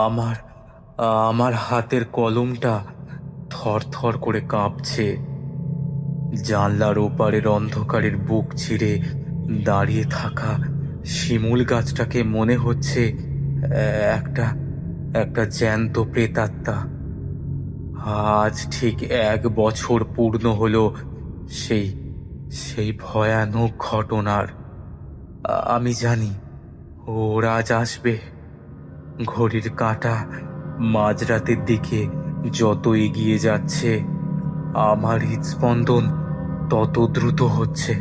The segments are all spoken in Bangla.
আমার আমার হাতের কলমটা থরথর করে কাঁপছে। জানলার ওপারের অন্ধকারের বুক চিরে দাঁড়িয়ে থাকা শিমুল গাছটাকে মনে হচ্ছে একটা একটা জ্যান্ত প্রেতাত্মা। আজ ঠিক 1 বছর পূর্ণ হলো সেই সেই ভয়ানক ঘটনার। আমি জানি ওরা আজ আসবে। ঘড়ির কাঁটা মাঝরাতের দিকে যত এগিয়ে যাচ্ছে, আমার হৃদস্পন্দন তত দ্রুত হচ্ছে।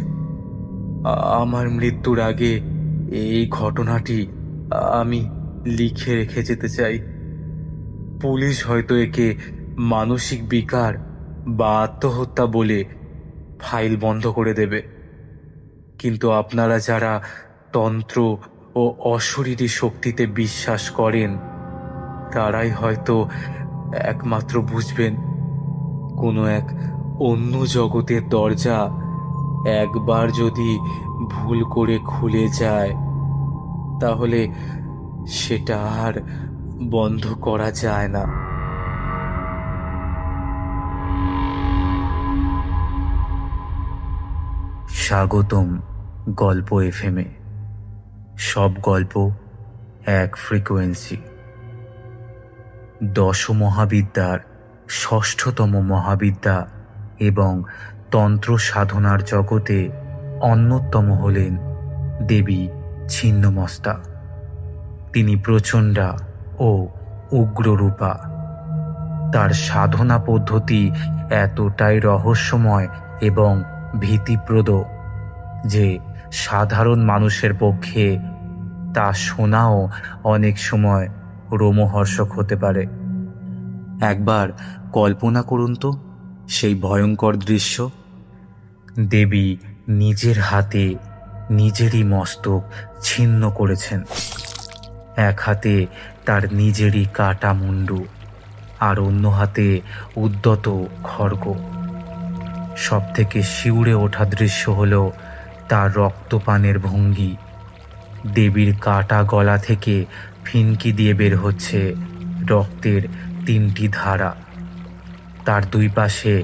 আমার মৃত্যুর আগে এই ঘটনাটি আমি লিখে রেখে যেতে চাই। পুলিশ হয়তো একে মানসিক বিকার বা আত্মহত্যা বলে ফাইল বন্ধ করে দেবে, কিন্তু আপনারা যারা তন্ত্র ও অশরীরী শক্তিতে বিশ্বাস করেন, তারাই হয়তো একমাত্র বুঝবেন কোনো এক অন্য জগতের দরজা একবার যদি ভুল করে খুলে যায়, তাহলে সেটা আর বন্ধ করা যায় না। স্বাগতম গল্প এফএমে। সব গল্প এক ফ্রিকোয়েন্সি। দশমহাবিদ্যার ষষ্ঠতম মহাবিদ্যা এবং তন্ত্র সাধনার জগতে অন্যতম হলেন দেবী ছিন্নমস্তা। তিনি প্রচণ্ডা ও উগ্ররূপা। তার সাধনা পদ্ধতি এতটাই রহস্যময় এবং ভীতিপ্রদ যে সাধারণ মানুষের পক্ষে তা শোনাও অনেক সময় রোমহর্ষক হতে পারে। একবার কল্পনা করুন তো সেই ভয়ঙ্কর দৃশ্য। দেবী নিজের হাতে নিজেরই মস্তক ছিন্ন করেছেন। এক হাতে তার নিজেরই কাটা মুন্ডু, আর অন্য হাতে উদ্যত খড়গ। সব থেকে শিউরে ওঠা দৃশ্য হল তার রক্তপানের ভঙ্গি। দেবীর কাটা গলা থেকে ফিনকি দিয়ে বের হচ্ছে রক্তের 3টি ধারা। তার দুই পাশে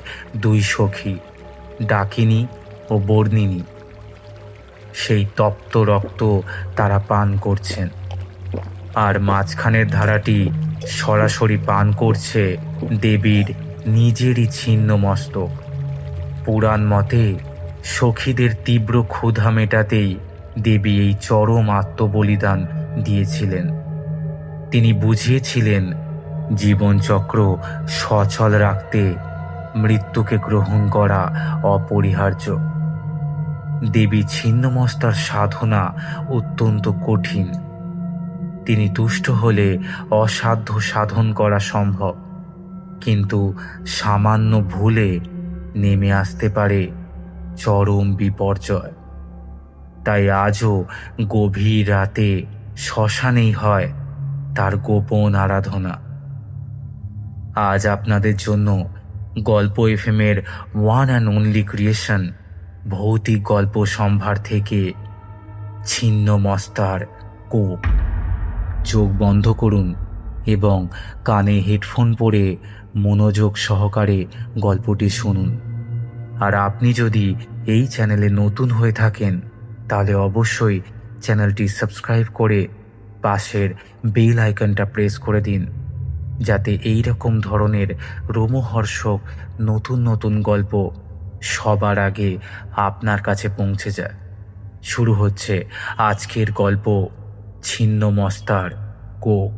2 সখী, ডাকিনী ও বর্ণিনী। সেই তপ্ত রক্ত তারা পান করছেন, আর মাঝখানের ধারাটি সরাসরি পান করছে দেবীর নিজেরই ছিন্ন মস্তক। পুরাণ মতে সখীদের তীব্র ক্ষুধা মেটাতেই দেবী এই চরম আত্মবলিদান দিয়েছিলেন। তিনি বুঝিয়েছিলেন জীবনচক্র সচল রাখতে মৃত্যুকে গ্রহণ করা অপরিহার্য। দেবী ছিন্নমস্তার সাধনা অত্যন্ত কঠিন। তিনি তুষ্ট হলে অসাধ্য সাধন করা সম্ভব, কিন্তু সামান্য ভুলে নেমে আসতে পারে চরম বিপর্যয়। তাই আজও গভীর রাতে শ্মশানেই হয় তার গোপন আরাধনা। আজ আপনাদের জন্য গল্প এফএমের ওয়ান অ্যান্ড অনলি ক্রিয়েশন ভৌতিক গল্প সম্ভার থেকে ছিন্নমস্তার কোপ। চোখ বন্ধ করুন এবং কানে হেডফোন পরে মনোযোগ সহকারে গল্পটি শুনুন। আর আপনি যদি এই চ্যানেলে নতুন হয়ে থাকেন, তাহলে অবশ্যই চ্যানেলটি সাবস্ক্রাইব করে পাশের বেল আইকনটা প্রেস করে দিন, যাতে এই রকম ধরনের রোমহর্ষক নতুন নতুন গল্প সবার আগে আপনার কাছে পৌঁছে যায়। শুরু হচ্ছে আজকের গল্প, ছিন্নমস্তার কোপ।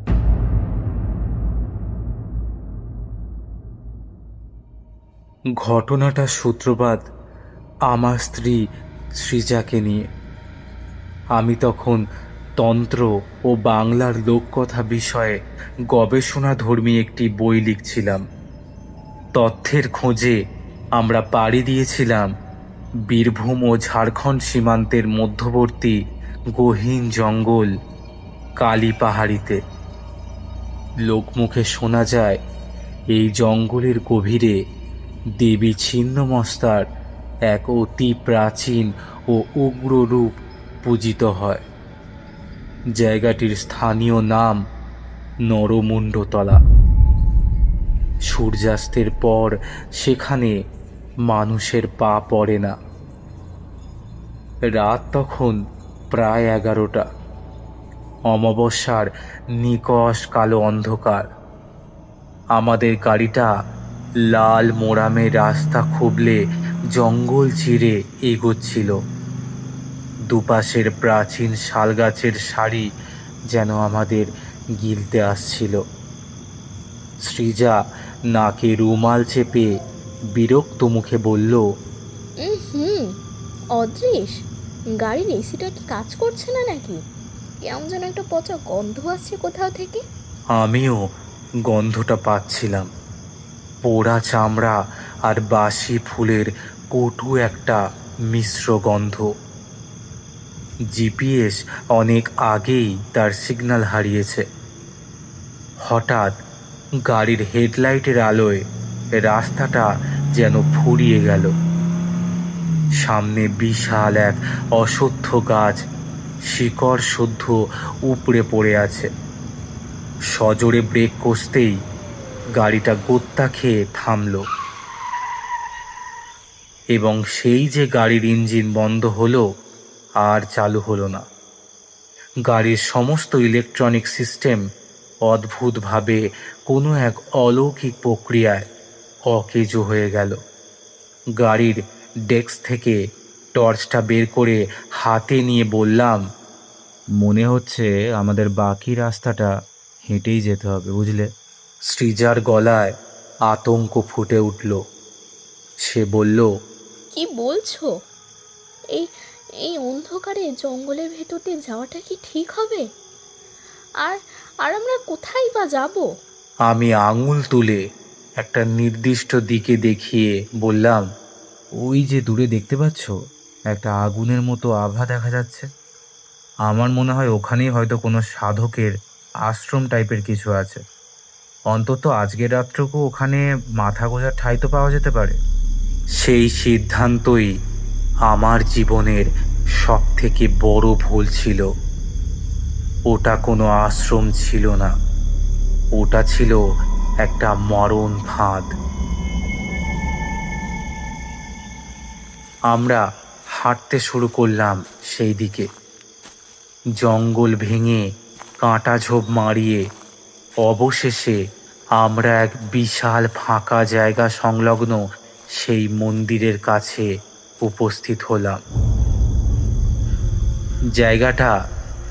ঘটনাটার সূত্রপাত আমার স্ত্রী সৃজাকে নিয়ে। আমি তখন তন্ত্র ও বাংলার লোককথা বিষয়ে গবেষণাধর্মী একটি বই লিখছিলাম। তথ্যের খোঁজে আমরা পাড়ি দিয়েছিলাম বীরভূম ও ঝাড়খণ্ড সীমান্তের মধ্যবর্তী গহীন জঙ্গল কালী পাহাড়িতে। লোকমুখে শোনা যায় এই জঙ্গলের গভীরে দেবী ছিন্নমস্তার এক অতি প্রাচীন ও উগ্র রূপ পূজিত হয়। জায়গাটির স্থানীয় নাম নরমুণ্ডতলা। সূর্যাস্তের পর সেখানে মানুষের পা পড়ে না। রাত তখন প্রায় 11টা। অমাবস্যার নিকষ কালো অন্ধকার। আমাদের গাড়িটা লাল মোরামে রাস্তা খুবলে জঙ্গল চিরে এগোচ্ছিল। দুপাশের প্রাচীন শালগাছের সারি যেন আমাদের গিলতে আসছিল। সৃজা নাকে রুমাল চেপে বিরক্ত মুখে বলল, হুম, অদৃশ, গাড়ির এসিটা কি কাজ করছে না নাকি? কেমন যেন একটা পচা গন্ধ আসছে কোথাও থেকে। আমিও গন্ধটা পাচ্ছিলাম। পোড়া চামড়া আর বাসি ফুলের কটু একটা মিশ্র গন্ধ। জিপিএস অনেক আগেই তার সিগন্যাল হারিয়েছে। হঠাৎ গাড়ির হেডলাইটের আলোয় রাস্তাটা যেন ফুরিয়ে গেল। সামনে বিশাল এক অশ্বত্থ গাছ শিকড় শুদ্ধ উপড়ে পড়ে আছে। সজোরে ব্রেক কষতেই গাড়িটা গোত্তা খেয়ে থামল, এবং সেই যে গাড়ির ইঞ্জিন বন্ধ হলো আর চালু হলো না। গাড়ির সমস্ত ইলেকট্রনিক সিস্টেম অদ্ভুতভাবে কোনো এক অলৌকিক প্রক্রিয়ায় অকেজো হয়ে গেল। গাড়ির ডেস্ক থেকে টর্চটা বের করে হাতে নিয়ে বললাম, মনে হচ্ছে আমাদের বাকি রাস্তাটা হেঁটেই যেতে হবে, বুঝলে? সৃজার গলায় আতঙ্ক ফুটে উঠল। সে বলল, কি বলছো? এই এই অন্ধকারে জঙ্গলের ভেতর দিয়ে যাওয়াটা কি ঠিক হবে? আর আর আমরা কোথায় বা যাব? আমি আঙুল তুলে একটা নির্দিষ্ট দিকে দেখিয়ে বললাম, ওই যে দূরে দেখতে পাচ্ছ একটা আগুনের মতো আভা দেখা যাচ্ছে। আমার মনে হয় ওখানেই হয়তো কোনো সাধকের আশ্রম টাইপের কিছু আছে। অন্তত আজকের রাত্রকও ওখানে মাথা গোঁজার ঠাঁই তো পাওয়া যেতে পারে। সেই সিদ্ধান্তই আমার জীবনের সব থেকে বড় ভুল ছিল। ওটা কোনো আশ্রম ছিল না, ওটা ছিল একটা মরণ ফাঁদ। আমরা হাঁটতে শুরু করলাম সেই দিকে। জঙ্গল ভেঙে কাঁটা ঝোপ মারিয়ে অবশেষে আমরা এক বিশাল ফাঁকা জায়গা সংলগ্ন সেই মন্দিরের কাছে উপস্থিত হলাম। জায়গাটা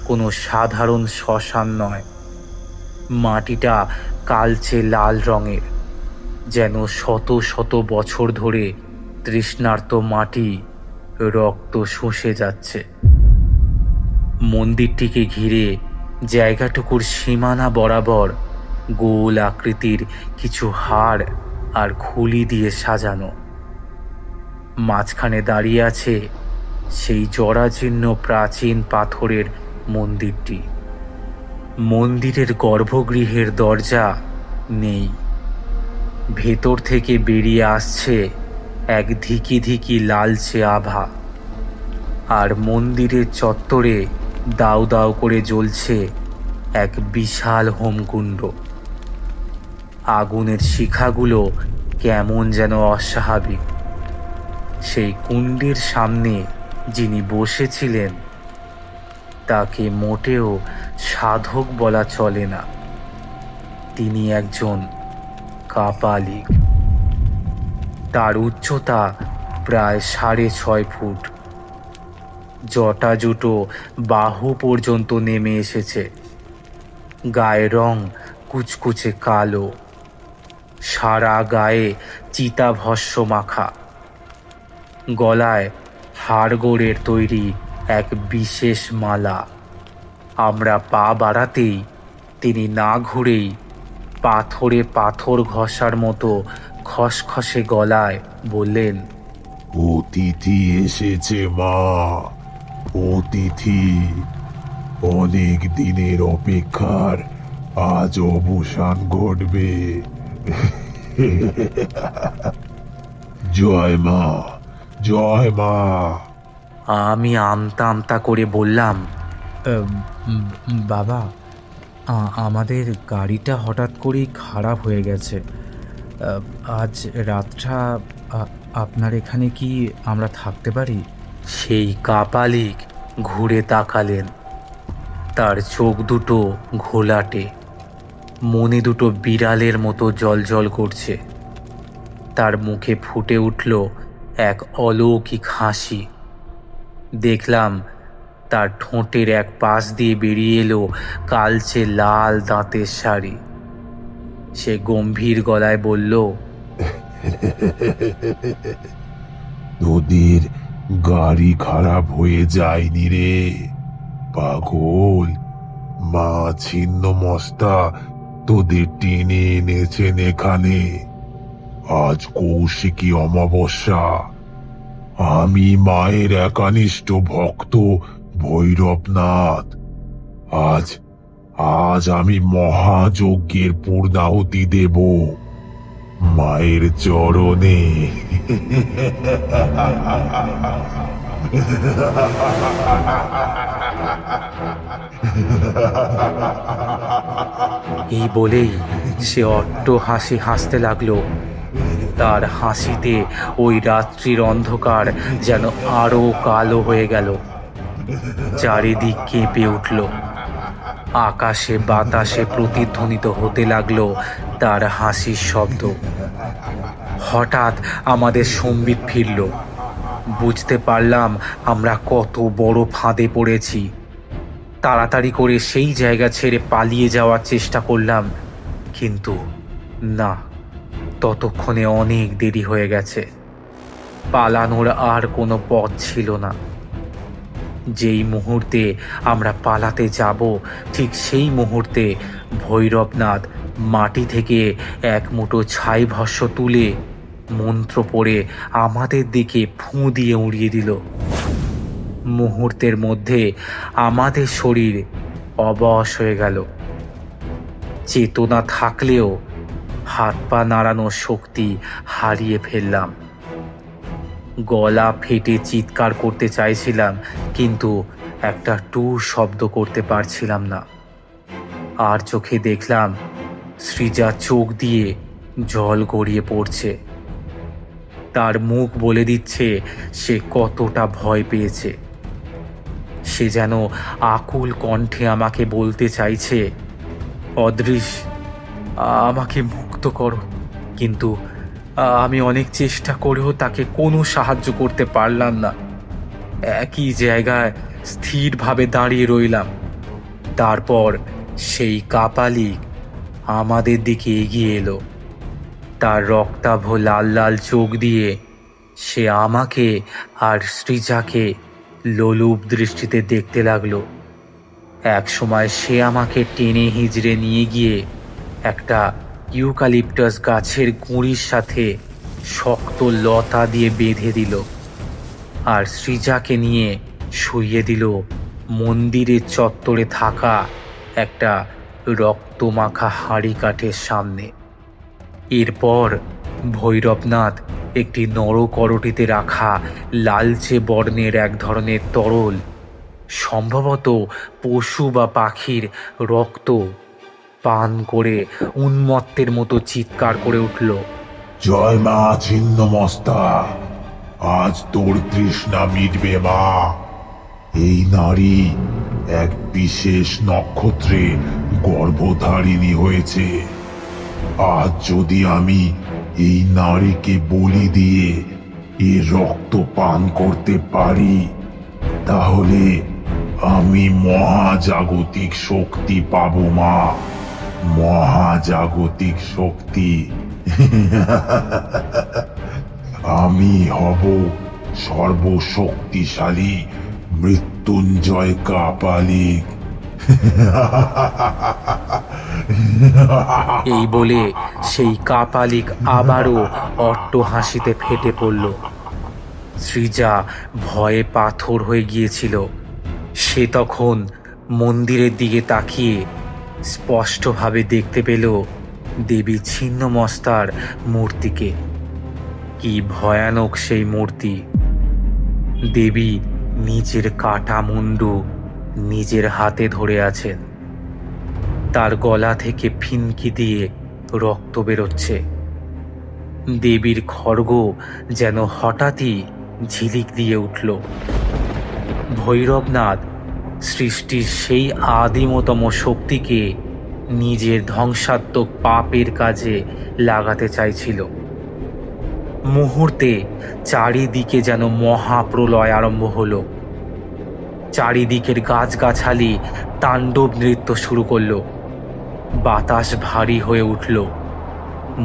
কোনো সাধারণ শ্মশান নয়। মাটিটা কালচে লাল রঙের, যেন শত শত বছর ধরে তৃষ্ণার্ত মাটি রক্ত শুষে যাচ্ছে। মন্দিরটিকে ঘিরে জায়গাটুকুর সীমানা বরাবর গোল আকৃতির কিছু হাড় আর খুলি দিয়ে সাজানো। মাঝখানে দাঁড়িয়ে আছে সেই জরাজীর্ণ প্রাচীন পাথরের মন্দিরটি। মন্দিরের গর্ভগৃহের দরজা নেই। ভেতর থেকে বেরিয়ে আসছে এক ধিকি ধিকি লালচে আভা। আর মন্দিরের চত্বরে দাউ দাউ করে জ্বলছে এক বিশাল হোমকুণ্ড। আগুনের শিখাগুলো কেমন যেন অস্বাভাবিক। সেই কুণ্ডের সামনে যিনি বসেছিলেন তাকে মোটেও সাধক বলা চলে না। তিনি একজন কাপালিক। তার উচ্চতা প্রায় 6.5 ফুট। জটাজুটো বাহু পর্যন্ত নেমে এসেছে। গায়ের রং কুচকুচে কালো। সারা গায়ে চিতাভস্ম মাখা। গলায় হাড়গোড়ের তৈরি এক বিশেষ মালা। আমরা পা বাড়াতেই তিনি না ঘুরেই পাথরে পাথর ঘষার মতো খসখসে গলায় বললেন, অতিথি এসেছে মা, অতিথি। অনেক দিনের অপেক্ষার আজ অবসান ঘটবে। জয় মা, জয় মা। আমি আমতা আমতা করে বললাম, বাবা, আমাদের গাড়িটা হঠাৎ করেই খারাপ হয়ে গেছে। আজ রাতটা আপনার এখানে কি আমরা থাকতে পারি? সেই কাপালিক ঘুরে তাকালেন। তার চোখ দুটো ঘোলাটে, মনে দুটো বিড়ালের মতো জ্বলজ্বল করছে। তার মুখে ফুটে উঠল এক অলৌকিক হাসি। দেখলাম তার ঠোঁটের এক পাশ দিয়ে বেরিয়ে এলো কালচে লাল দাঁতের শাড়ি। সে গম্ভীর গলায় বলল, তোদের গাড়ি খারাপ হয়ে যায়নি রে পাগল। মা ছিন্ন মস্তা তোদের টেনে এনেছেন এখানে। আজ কৌশিকী অমাবস্যা। আমি মায়ের একানিষ্ঠ ভক্ত ভৈরবনাথ। আজ আজ আমি মহাযজ্ঞের পূর্ণাহুতি দেব মায়ের চরণে। এই বলেই সে অট্ট হাসি হাসতে লাগলো। তার হাসিতে ওই রাত্রির অন্ধকার যেন আরো কালো হয়ে গেল। চারিদিক কেঁপে উঠল। আকাশে বাতাসে প্রতিধ্বনিত হতে লাগলো তার হাসির শব্দ। হঠাৎ আমাদের সম্বিত ফিরল। বুঝতে পারলাম আমরা কত বড় ফাঁদে পড়েছি। তাড়াতাড়ি করে সেই জায়গা ছেড়ে পালিয়ে যাওয়ার চেষ্টা করলাম, কিন্তু না, ততক্ষণে অনেক দেরি হয়ে গেছে। পালানোর আর কোনো পথ ছিল না। যেই মুহূর্তে আমরা পালাতে যাব, ঠিক সেই মুহূর্তে ভৈরবনাথ মাটি থেকে এক মুঠো ছাই ভস্য তুলে মন্ত্র পড়ে আমাদের দিকে ফুঁ দিয়ে উড়িয়ে দিল। মুহূর্তের মধ্যে আমাদের শরীর অবশ হয়ে গেল। চেতনা থাকলেও হাত পা নাড়ানোর শক্তি হারিয়ে ফেললাম। গলা ফেটে চিৎকার করতে চাইছিলাম, কিন্তু একটা টুঁ শব্দ করতে পারছিলাম না। আর চোখে দেখলাম সৃজা চোখ দিয়ে জল গড়িয়ে পড়ছে। তার মুখ বলে দিচ্ছে সে কতটা ভয় পেয়েছে। সে যেন আকুল কণ্ঠে আমাকে বলতে চাইছে, অদৃশ, আমাকে মুক্ত করো। কিন্তু আমি অনেক চেষ্টা করেও তাকে কোনো সাহায্য করতে পারলাম না। একই জায়গায় স্থিরভাবে দাঁড়িয়ে রইলাম। তারপর সেই কাপালিক আমাদের দিকে এগিয়ে এলো। তার রক্তাভ লাল লাল চোখ দিয়ে সে আমাকে আর সৃজাকে লোলুপ দৃষ্টিতে দেখতে লাগলো। এক সময় সে আমাকে টেনে হিজড়ে নিয়ে গিয়ে একটা ইউক্যালিপটাস গাছের গুঁড়ির সাথে শক্ত লতা দিয়ে বেঁধে দিল, আর সৃজাকে নিয়ে শুইয়ে দিল মন্দিরের চত্বরে থাকা একটা রক্তমাখা হাঁড়ি কাঠের সামনে। এরপর ভৈরবনাথ একটি নরকরটিতে রাখা লালচে বর্ণের এক ধরনের তরল, সম্ভবত পশু বা পাখির রক্ত, পান করে উন্মত্তের মতো চিৎকার করে উঠল, জয় মা ছিন্ন মস্তা, আজ তোর তৃষ্ণা মিটবে মা। এই নারী এক বিশেষ নক্ষত্রে গর্ভধারিণী হয়েছে। আজ যদি আমি এই নারীকে বলি দিয়ে এর রক্ত পান করতে পারি, তাহলে আমি মহাজাগতিক শক্তি পাবো মা, মহাজাগতিক শক্তি। আমি হব সর্বশক্তিশালী মৃত্যুঞ্জয় কাপালিক। এই বলে সেই কাপালিক আবারও অট্ট হাসিতে ফেটে পড়ল। সৃজা ভয়ে পাথর হয়ে গিয়েছিল। সে তখন মন্দিরের দিকে তাকিয়ে স্পষ্টভাবে দেখতে পেল দেবী ছিন্নমস্তার মূর্তিকে। কি ভয়ানক সেই মূর্তি! দেবী নিজের কাটা মুন্ডু নিজের হাতে ধরে আছেন। তার গলা থেকে ফিনকি দিয়ে রক্ত বেরোচ্ছে। দেবীর খড়গ যেন হঠাৎই ঝিলিক দিয়ে উঠল। ভৈরবনাথ সৃষ্টির সেই আদিমতম শক্তিকে নিজের ধ্বংসাত্মক পাপের কাজে লাগাতে চাইছিল। মুহূর্তে চারিদিকে যেন মহাপ্রলয় আরম্ভ হলো। চারিদিকের গাছগাছালি তাণ্ডব নৃত্য শুরু করলো। বাতাস ভারী হয়ে উঠল।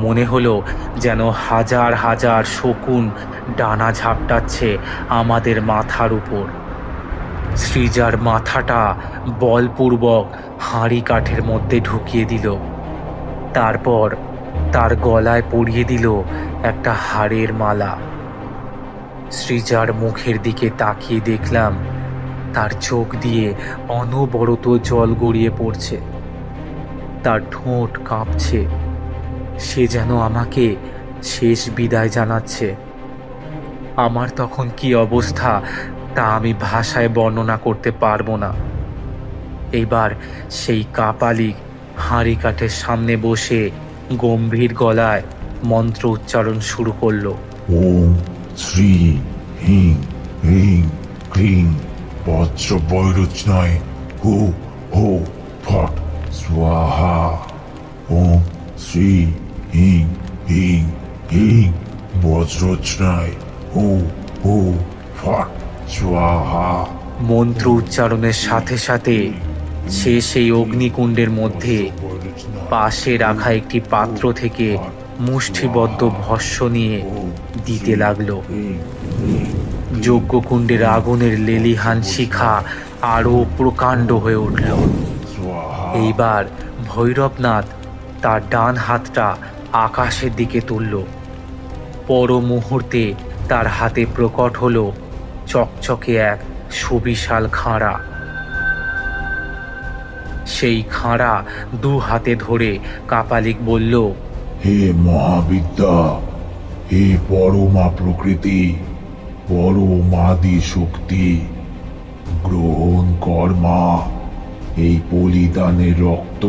মনে হলো যেন হাজার হাজার শকুন ডানা ঝাপটাচ্ছে আমাদের মাথার উপর। সৃজার মাথাটা বলপূর্বক হাঁড়ি কাঠের মধ্যে ঢুকিয়ে দিল। তারপর তার গলায় পরিয়ে দিল একটা হাড়ের মালা। সৃজার মুখের দিকে তাকিয়ে দেখলাম তার চোখ দিয়ে অনবরত জল গড়িয়ে পড়ছে। তার ঠোঁট কাঁপছে। সে যেন আমাকে শেষ বিদায় জানাচ্ছে। আমার তখন কি অবস্থা তা আমি ভাষায় বর্ণনা করতে পারবো না। এইবার সেই কাপালিক হাঁড়ি কাঠের সামনে বসে গম্ভীর গলায় মন্ত্র উচ্চারণ শুরু করলো। ওম শ্রী হিং হ্রিং ক্রিং বজ্র বৈরোচনায় হো হো ফট স্বাহা। ওম শ্রী হিং হিং হিং বজ্রোচনায় হো হো ফট স্বাহা। মন্ত্র উচ্চারণের সাথে সাথে সে সেই অগ্নিকুণ্ডের মধ্যে পাশে রাখা একটি পাত্র থেকে মুষ্টিবদ্ধ ভস্য নিয়ে দিতে লাগলো। যজ্ঞকুণ্ডের আগুনের লেলিহান শিখা আরো প্রকাণ্ড হয়ে উঠল। এইবার ভৈরবনাথ তার ডান হাতটা আকাশের দিকে তুলল। পর মুহূর্তে তার হাতে প্রকট হলো চকচকে এক সুবিশাল খাঁড়া। সেই খাঁড়া দু হাতে ধরে কাপালিক বলল, হে মহাবিদ্যা, হে পরমা প্রকৃতি, পরমাদি শক্তি, গ্রহণ কর মা এই বলিদানের রক্ত।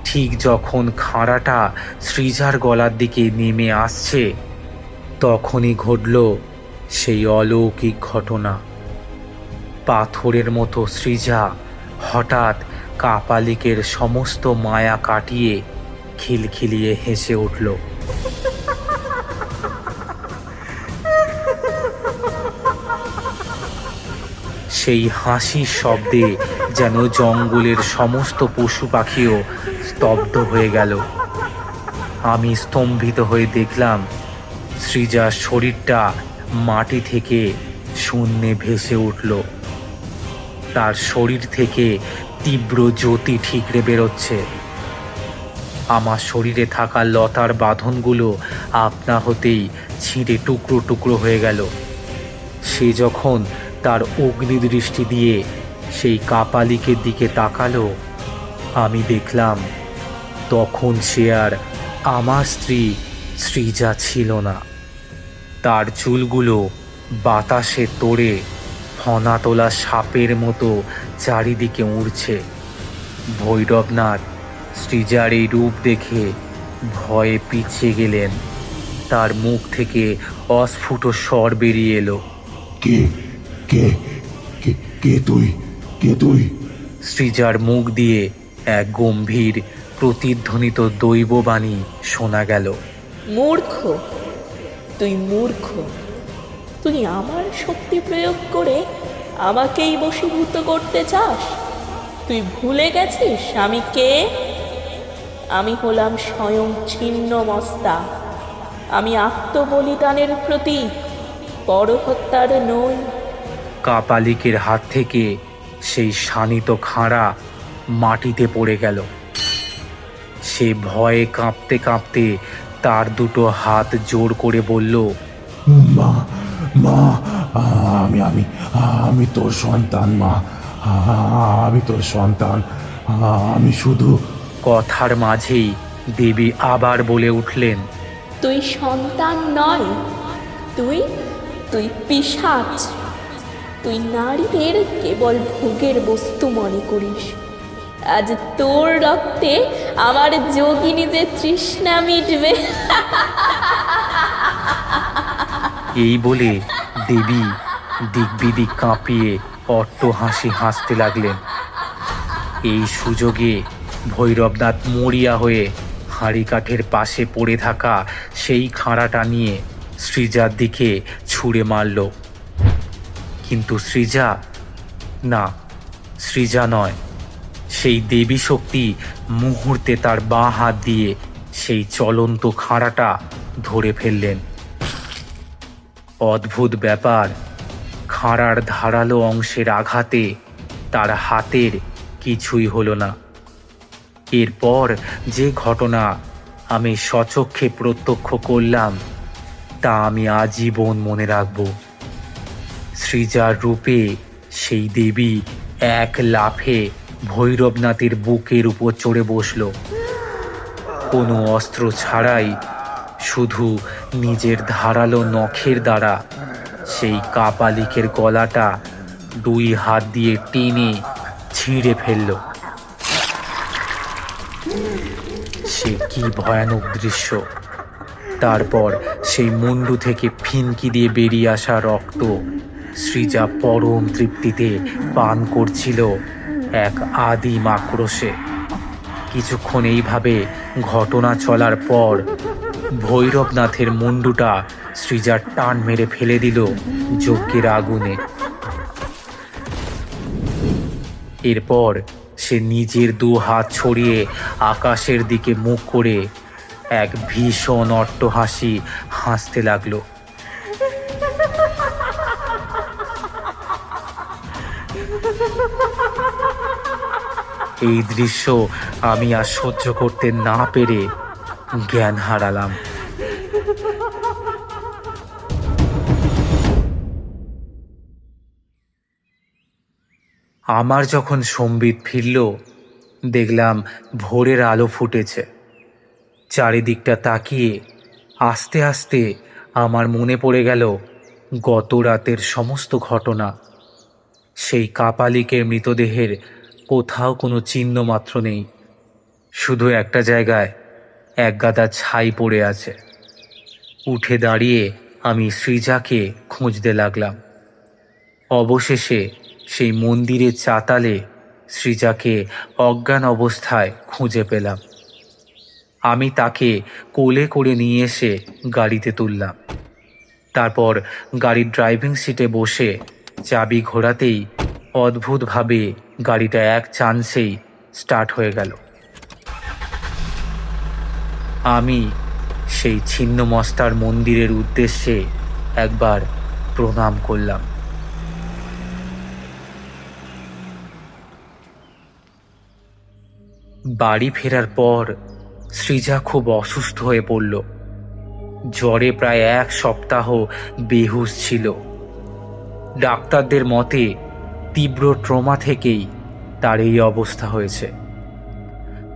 ঠিক যখন খাঁড়াটা সৃজার গলার দিকে নেমে আসছে তখনই ঘটল সেই অলৌকিক ঘটনা। পাথরের মতো সৃজা হঠাৎ কাপালিকের সমস্ত মায়া কাটিয়ে খিলখিলিয়ে হেসে উঠল। সেই হাসির শব্দে যেন জঙ্গলের সমস্ত পশু পাখিও স্তব্ধ হয়ে গেল। আমি স্তম্ভিত হয়ে দেখলাম সৃজার শরীরটা মাটি থেকে শূন্যে ভেসে উঠল। তার শরীর থেকে তীব্র জ্যোতি ঠিকরে বেরোচ্ছে। আমার শরীরে থাকা লতার বাঁধনগুলো আপনা হতেই ছিঁড়ে টুকরো টুকরো হয়ে গেল। সে যখন তার অগ্নিদৃষ্টি দিয়ে সেই কাপালিকের দিকে তাকালো, আমি দেখলাম তখন সে আর আমার স্ত্রী সৃজা ছিল না। তার চুলগুলো বাতাসে তোড়ে ফনা তোলা সাপের মতো চারিদিকে উড়ছে। ভৈরবনাথ সৃজার এই রূপ দেখে ভয়ে পিছিয়ে গেলেন। তার মুখ থেকে অস্ফুট স্বর বেরিয়ে এলো, কে কে কে কে তুই, কে তুই? সৃজার মুখ দিয়ে এক গম্ভীর প্রতিধ্বনিত দৈববাণী শোনা গেল। মূর্খ, তুই মূর্খ। তুই আমার শক্তি প্রয়োগ করে আমাকেই বশীভূত করতে চাস? তুই ভুলে গেছিস আমি কে? আমি হলাম স্বয়ং ছিন্নমস্তা। আমি আত্মবলিদানের প্রতীক, পরহত্যার নই। কাপালিকের হাত থেকে সেই শানিত খাঁড়া মাটিতে পড়ে গেল। সে ভয়ে কাঁপতে কাঁপতে তার দুটো হাত জোর করে বলল, মা মা, আমি আমি আমি তোর সন্তান মা, আমি তোর সন্তান। আমি শুধু। কথার মাঝেই দেবী আবার বলে উঠলেন, তুই সন্তান নয়, তুই তুই পিশাচ। তুই নারীদের কেবল ভোগের বস্তু মনে করিস। আজ তোর রক্তে আমার যোগিনীদের তৃষ্ণা মিটবে। এই বলে দেবী দিকবিদিক কাঁপিয়ে অট্টহাসি হাসতে লাগলেন। এই সুযোগে ভৈরবনাথ মরিয়া হয়ে হাঁড়ি কাঠের পাশে পড়ে থাকা সেই খাঁড়াটা নিয়ে সৃজার দিকে ছুঁড়ে মারল। কিন্তু সৃজা না, সৃজা নয়, সেই দেবী শক্তি মুহূর্তে তার বাঁ হাত দিয়ে সেই চলন্ত খাঁড়াটা ধরে ফেললেন। অদ্ভুত ব্যাপার, খাঁড়ার ধারালো অংশের আঘাতে তার হাতের কিছুই হলো না। এরপর যে ঘটনা আমি স্বচক্ষে প্রত্যক্ষ করলাম তা আমি আজীবন মনে রাখব। সৃজার রূপে সেই দেবী এক লাফে ভৈরবনাথের বুকের উপর চড়ে বসল। কোনো অস্ত্র ছাড়াই শুধু নিজের ধারালো নখের দ্বারা সেই কাপালিকের গলাটা দুই হাত দিয়ে টেনে ছিঁড়ে ফেলল। সে কি ভয়ানক দৃশ্য! তারপর সেই মুন্ডু থেকে ফিনকি দিয়ে বেরিয়ে আসা রক্ত সৃজা পরম তৃপ্তিতে পান করছিল এক আদিম আক্রোশে। কিছুক্ষণ এইভাবে ঘটনা চলার পর ভৈরবনাথের মুন্ডুটা সৃজার টান মেরে ফেলে দিল যজ্ঞের আগুনে। এরপর সে নিজের দু হাত ছড়িয়ে আকাশের দিকে মুখ করে এক ভীষণ অট্টহাসি হাসতে লাগলো। এই দৃশ্য আমি আর সহ্য করতে না পেরে জ্ঞান হারালাম। আমার যখন সম্বিত ফিরল, দেখলাম ভোরের আলো ফুটেছে। চারিদিকটা তাকিয়ে আস্তে আস্তে আমার মনে পড়ে গেল গত রাতের সমস্ত ঘটনা। সেই কাপালিকের মৃতদেহের কোথাও কোনো চিহ্ন মাত্র নেই, শুধু একটা জায়গায় এক গাদা ছাই পড়ে আছে। উঠে দাঁড়িয়ে আমি সৃজাকে খুঁজতে লাগলাম। অবশেষে সেই মন্দিরের চাতালে সৃজাকে অজ্ঞান অবস্থায় খুঁজে পেলাম। আমি তাকে কোলে করে নিয়ে এসে গাড়িতে তুললাম। তারপর গাড়ির ড্রাইভিং সিটে বসে চাবি ঘোরাতেই অদ্ভুতভাবে গাড়িটা এক চান্সেই স্টার্ট হয়ে গেল। আমি সেই ছিন্নমস্তার মন্দিরের উদ্দেশ্যে একবার প্রণাম করলাম। বাড়ি ফেরার পর সৃজা খুব অসুস্থ হয়ে পড়ল। জ্বরে প্রায় এক সপ্তাহ বেহুশ ছিল। ডাক্তারদের মতে তীব্র ট্রমা থেকেই তার এই অবস্থা হয়েছে।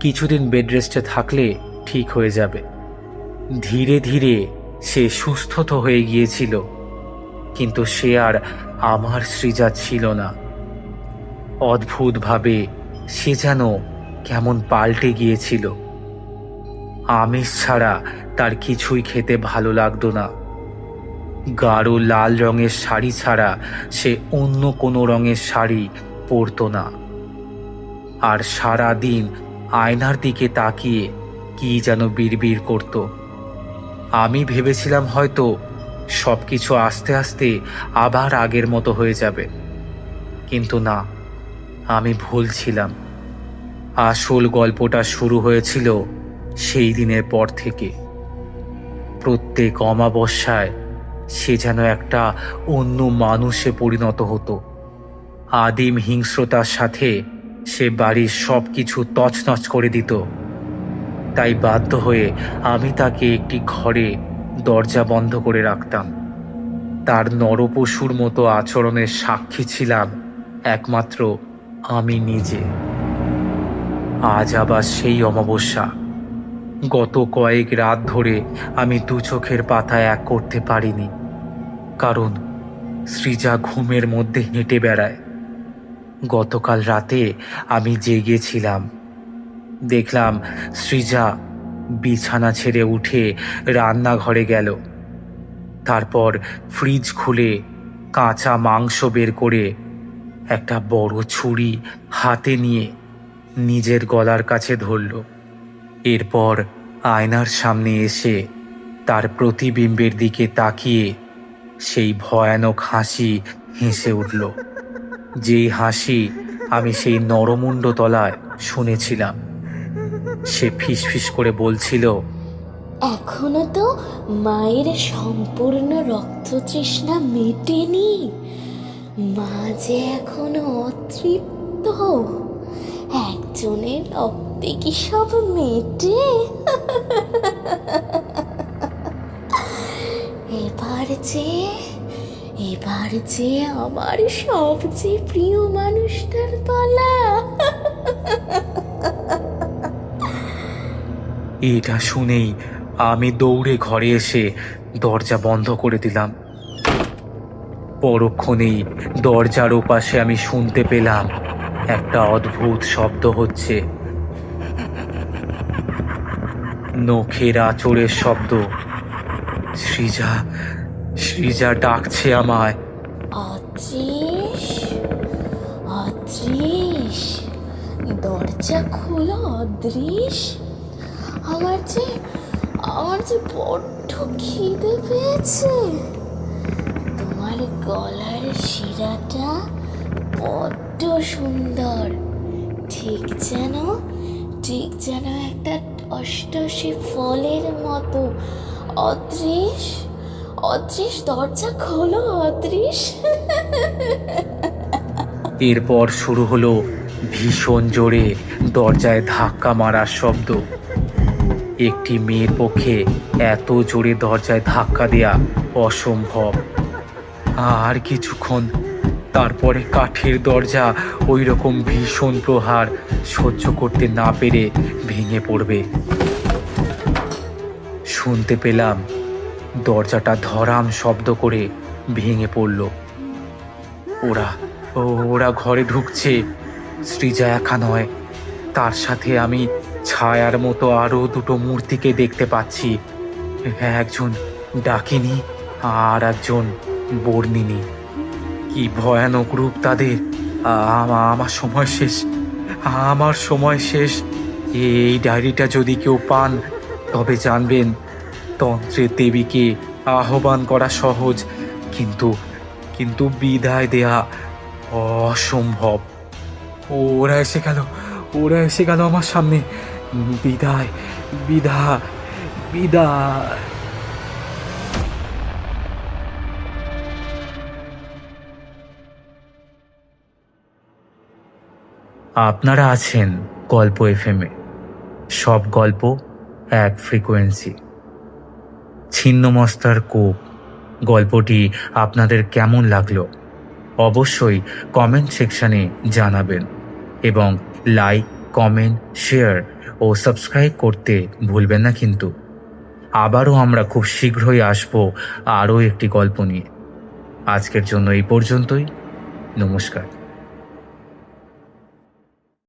কিছুদিন বেড রেস্টে থাকলে ঠিক হয়ে যাবে। ধীরে ধীরে সে সুস্থ তো হয়ে গিয়েছিল, কিন্তু সে আর আমার সৃজা ছিল না। অদ্ভুতভাবে সে যেন কেমন পাল্টে গিয়েছিল। আমিষ ছাড়া তার কিছুই খেতে ভালো লাগতো না। গাঢ় লাল রঙের শাড়ি ছাড়া সে অন্য কোনো রঙের শাড়ি পরতো না। আর সারা দিন আয়নার দিকে তাকিয়ে কি যেন বিড়বিড় করত। আমি ভেবেছিলাম হয়তো সবকিছু আস্তে আস্তে আবার আগের মতো হয়ে যাবে, কিন্তু না, আমি ভুল ছিলাম। আসল গল্পটা শুরু হয়েছিল সেই দিনের পর থেকে। প্রত্যেক অমাবস্যায় সে যেন একটা অন্য মানুষে পরিণত হতো। আদিম হিংস্রতার সাথে সে বাড়ির সব কিছু তছনছ করে দিত। তাই বাধ্য হয়ে আমি তাকে একটি ঘরে দরজা বন্ধ করে রাখতাম। তার নরপশুর মতো আচরণের সাক্ষী ছিলাম একমাত্র আমি নিজে। আজ আবার সেই অমাবস্যা। গত কয়েক রাত ধরে আমি দু চোখের পাতা এক করতে পারিনি, কারণ সৃজা ঘুমের মধ্যে হেঁটে বেড়ায়। গতকাল রাতে আমি জেগেছিলাম, দেখলাম সৃজা বিছানা ছেড়ে উঠে রান্নাঘরে গেল। তারপর ফ্রিজ খুলে কাঁচা মাংস বের করে একটা বড় ছুরি হাতে নিয়ে নিজের গলার কাছে ধরল। এরপর আয়নার সামনে এসে তার প্রতিবিম্বের দিকে তাকিয়ে সেই ভয়ানক হাসি হেসে উঠল, যেই হাসি আমি সেই নরমুণ্ড তলায় শুনেছিলাম। সে ফিসফিস করে বলছিল, এখনো তো মায়ের সম্পূর্ণ রক্ততৃষ্ণা মেটেনি। মা যে এখনো অতৃপ্ত। একজনের রক্তে কি সব মেটে? এবার যে আমার সবচেয়ে প্রিয় মানুষটার পালা। এটা শুনেই আমি দৌড়ে ঘরে এসে দরজা বন্ধ করে দিলাম। পরক্ষণেই দরজার ওপাশে আমি শুনতে পেলাম একটা অদ্ভুত শব্দ হচ্ছে, নখের আঁচড়ের শব্দ। সৃজা সৃজা ডাকছে আমায়। অদৃশ, অদৃশ, দরজা খোলো অদৃশ। আমার যে বড্ড খিদে পেয়েছে। তোমার গলার শিরাটা বড্ড সুন্দর, ঠিক যেন একটা টসটসে ফলের মতো। অদৃশ, অদৃশ, দরজা খোলো অদৃশ। এরপর শুরু হলো ভীষণ জোরে দরজায় ধাক্কা মারার শব্দ। একটি মেয়ের পক্ষে এত জোরে দরজায় ধাক্কা দেয়া অসম্ভব। আর কিছুক্ষণ, তারপরে কাঠের দরজা ওই রকম ভীষণ প্রহার সহ্য করতে না পেরে ভেঙে পড়বে। শুনতে পেলাম দরজাটা ধরাম শব্দ করে ভেঙে পড়ল। ওরা ঘরে ঢুকছে। সৃজা একা নয়, তার সাথে আমি ছায়ার মতো আরো দুটো মূর্তিকে দেখতে পাচ্ছি। একজন ডাকিনী আর একজন বর্ণিনী। কি ভয়ানক রূপ তাদের! আমার সময় শেষ। এই ডায়েরিটা যদি কেউ পান তবে জানবেন, তন্ত্রের দেবীকে আহ্বান করা সহজ, কিন্তু বিদায় দেয়া অসম্ভব। ওরা এসে গেল আমার সামনে। বিদায়, বিদায়, বিদায়। আপনারা আছেন গল্প এফএমে। সব গল্প এক ফ্রিকোয়েন্সি। ছিন্নমস্তার কূপ গল্পটি আপনাদের কেমন লাগলো অবশ্যই কমেন্ট সেকশনে জানাবেন, এবং লাইক, কমেন্ট, শেয়ার ও সাবস্ক্রাইব করতে ভুলবেন না কিন্তু। আবারও আমরা খুব শীঘ্রই আসবো আরও একটি গল্প নিয়ে। আজকের জন্য এই পর্যন্তই। নমস্কার।